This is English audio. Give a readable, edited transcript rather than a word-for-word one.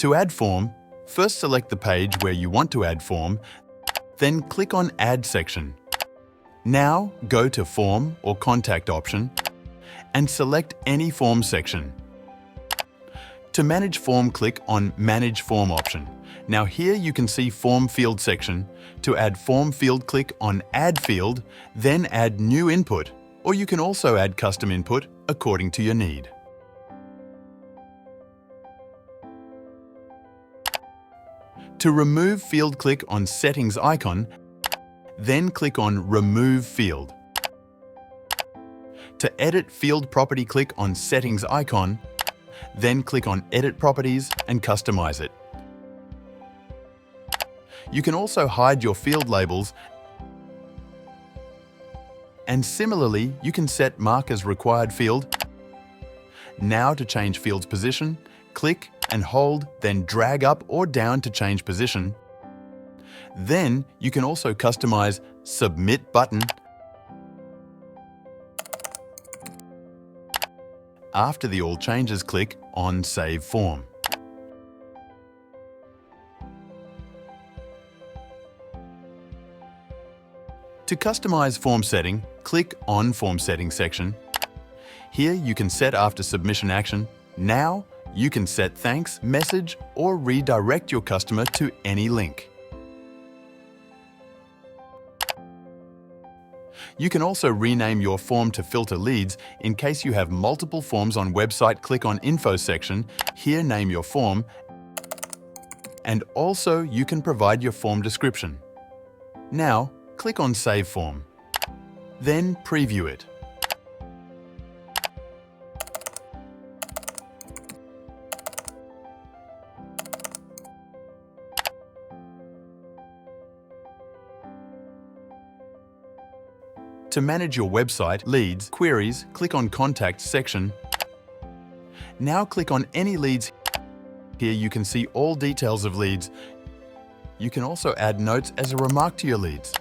To add form, first select the page where you want to add form, then click on Add section. Now go to Form or Contact option and select any form section. To manage form, click on Manage Form option. Now here you can see Form Field section. To add form field, click on Add Field, then add New Input, or you can also add custom input according to your need. To remove field, click on Settings icon, then click on Remove Field. To edit field property, click on Settings icon, then click on Edit Properties and customize it. You can also hide your field labels, and similarly, you can set Mark as Required Field. Now to change field's position, click and hold, then drag up or down to change position. Then you can also customize Submit button. After the all changes, click on Save Form. To customize form setting, click on Form Settings section. Here you can set after submission action. Now you can set thanks, message, or redirect your customer to any link. You can also rename your form to filter leads. In case you have multiple forms on website, click on Info section. Here name your form, and also you can provide your form description. Now click on Save Form. Then preview it. To manage your website, leads, queries, click on Contact section. Now click on any leads. Here you can see all details of leads. You can also add notes as a remark to your leads.